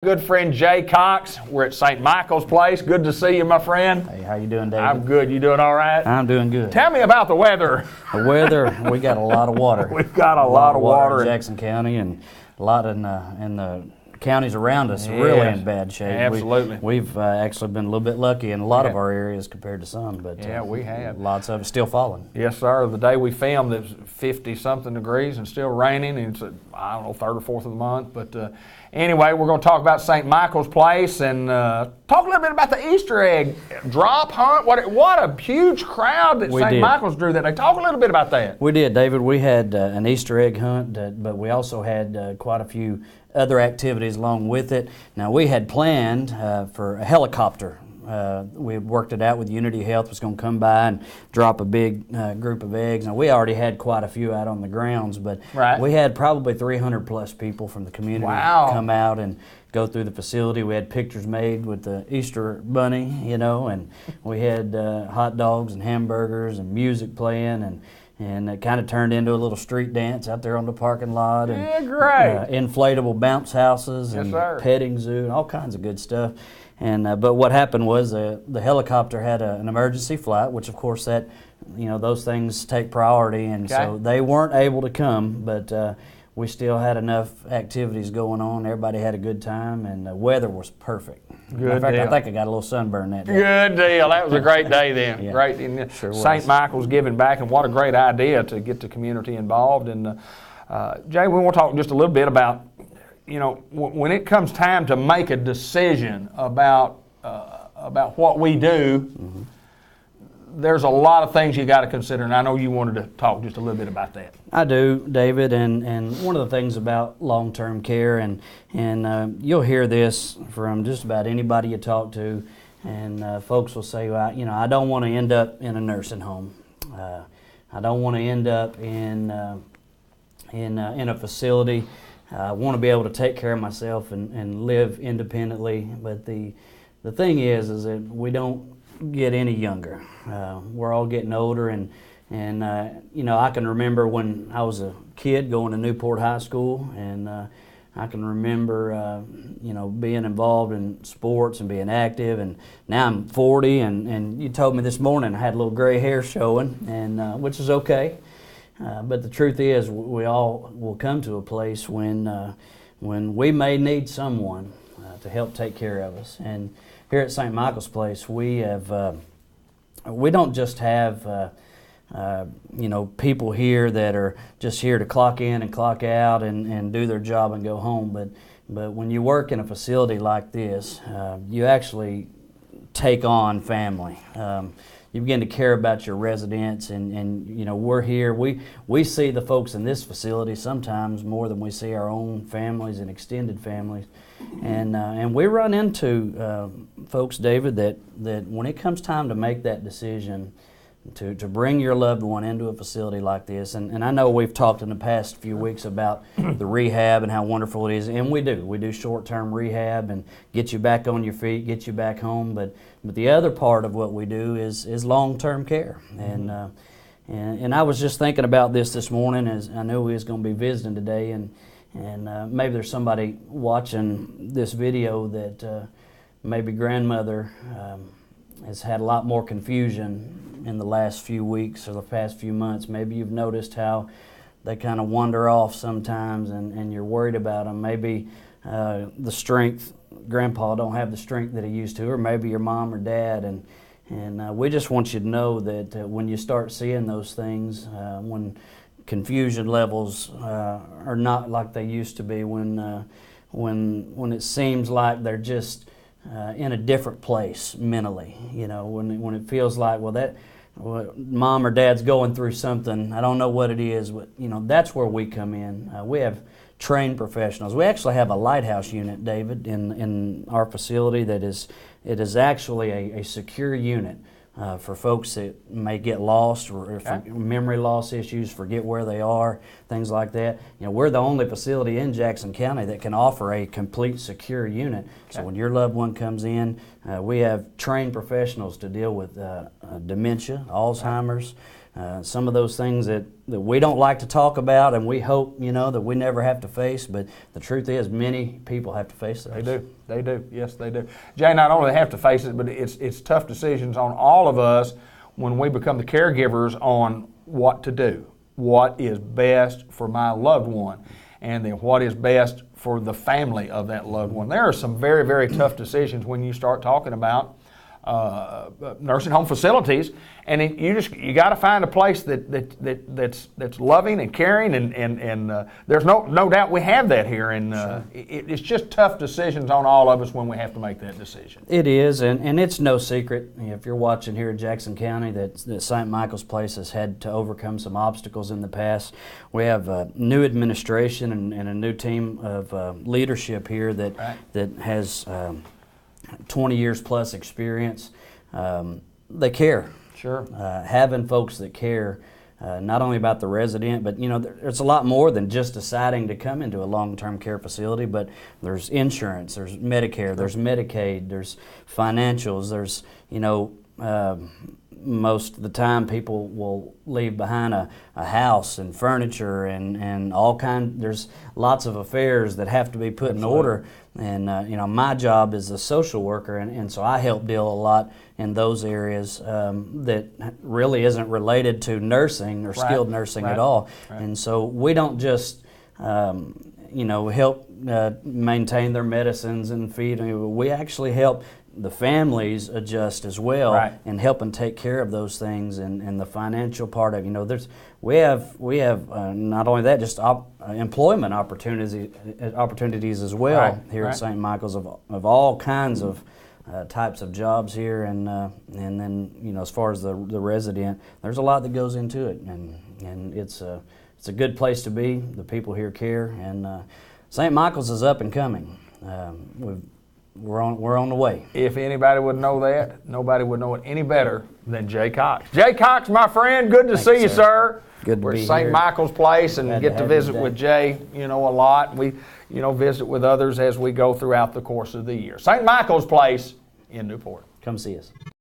Good friend Jay Cox. We're at St. Michael's Place. Good to see you, my friend. Hey, how you doing, David? I'm good. You doing all right? I'm doing good. Tell me about the weather. The weather, we got a lot of water. We've got a lot of water in Jackson County, and a lot in the counties around us. Really in bad shape. Absolutely. We've actually been a little bit lucky in a lot of our areas compared to some, but yeah, we have. Lots of it still falling. Yes, sir. The day we filmed, it was 50-something degrees and still raining. And it's, I don't know, third or fourth of the month. But anyway, we're going to talk about St. Michael's Place and talk a little bit about the Easter egg drop hunt. What a huge crowd that St. Michael's drew that day. Talk a little bit about that. We did, David. We had an Easter egg hunt, but we also had quite a few other activities along with it. Now, we had planned for a helicopter. We had worked it out with Unity Health, was going to come by and drop a big group of eggs. Now, we already had quite a few out on the grounds, but we had probably 300 plus people from the community come out and go through the facility. We had pictures made with the Easter bunny, you know, and we had hot dogs and hamburgers and music playing, and it kind of turned into a little street dance out there on the parking lot. And, inflatable bounce houses and petting zoo and all kinds of good stuff. And but what happened was the helicopter had an emergency flight, which of course those things take priority, and so they weren't able to come. But we still had enough activities going on. Everybody had a good time, and the weather was perfect. Good In fact, deal. I think I got a little sunburn that day. Good deal. That was a great day then. Yeah, great. Sure St. Michael's giving back, and what a great idea to get the community involved. And Jay, we want to talk just a little bit about, when it comes time to make a decision about what we do. Mm-hmm. There's a lot of things you got to consider, and I know you wanted to talk just a little bit about that. I do, David, and one of the things about long-term care, and you'll hear this from just about anybody you talk to, and folks will say, well, I don't want to end up in a nursing home. I don't want to end up in a facility. I want to be able to take care of myself and live independently. But the thing is that we don't get any younger. We're all getting older, and I can remember when I was a kid going to Newport High School, and I can remember being involved in sports and being active, and now I'm 40, and you told me this morning I had a little gray hair showing, and which is okay. But the truth is, we all will come to a place when we may need someone to help take care of us. And here at St. Michael's Place, we don't just have people here that are just here to clock in and clock out and do their job and go home. But when you work in a facility like this, you actually take on family. You begin to care about your residents, and we're here. We see the folks in this facility sometimes more than we see our own families and extended families, and we run into folks, David, that when it comes time to make that decision to bring your loved one into a facility like this, and I know we've talked in the past few weeks about the rehab and how wonderful it is, and we do short-term rehab and get you back on your feet, get you back home, but the other part of what we do is long-term care. Mm-hmm. And I was just thinking about this morning, as I knew we was going to be visiting today, and maybe there's somebody watching this video that maybe grandmother has had a lot more confusion in the last few weeks or the past few months. Maybe you've noticed how they kind of wander off sometimes, and you're worried about them. Maybe the strength, Grandpa don't have the strength that he used to, or maybe your mom or dad, and we just want you to know that when you start seeing those things, when confusion levels are not like they used to be, when it seems like they're just in a different place mentally, when it feels like, mom or dad's going through something, I don't know what it is, but that's where we come in. We have trained professionals. We actually have a Lighthouse Unit, David, in our facility it is actually a secure unit for folks that may get lost or for memory loss issues, forget where they are, things like that. We're the only facility in Jackson County that can offer a complete secure unit. So when your loved one comes in, we have trained professionals to deal with dementia, Alzheimer's, some of those things that we don't like to talk about, and we hope, that we never have to face. But the truth is, many people have to face those. They do. They do. Yes, they do. Jay, not only have to face it, but it's tough decisions on all of us when we become the caregivers on what to do, what is best for my loved one, and then what is best for the family of that loved one. There are some very, very tough decisions when you start talking about nursing home facilities, and you got to find a place that's loving and caring, and there's no doubt we have that here, and it's just tough decisions on all of us when we have to make that decision. It is, and it's no secret, if you're watching here in Jackson County, that St. Michael's Place has had to overcome some obstacles in the past. We have a new administration and a new team of leadership here that has 20 years plus experience. They care. Sure. Having folks that care not only about the resident, but there's a lot more than just deciding to come into a long-term care facility, but there's insurance, there's Medicare, there's Medicaid, there's financials, there's most of the time people will leave behind a house and furniture and all there's lots of affairs that have to be put in order, and my job is a social worker, and so I help deal a lot in those areas that really isn't related to nursing or skilled nursing at all. And so we don't just help maintain their medicines and feed. We actually help the families adjust as well, and help and take care of those things, and the financial part of we have not only that, just employment opportunities as well here at St. Michael's of all kinds of types of jobs here, and then as far as the resident, there's a lot that goes into it, and it's a good place to be. The people here care, and St. Michael's is up and coming. We're on the way. If anybody would know that, nobody would know it any better than Jay Cox. Jay Cox, my friend, good to see you, sir. Good to We're be at St. here. Michael's Place and Glad get to visit with Jay, a lot. We, visit with others as we go throughout the course of the year. St. Michael's Place in Newport. Come see us.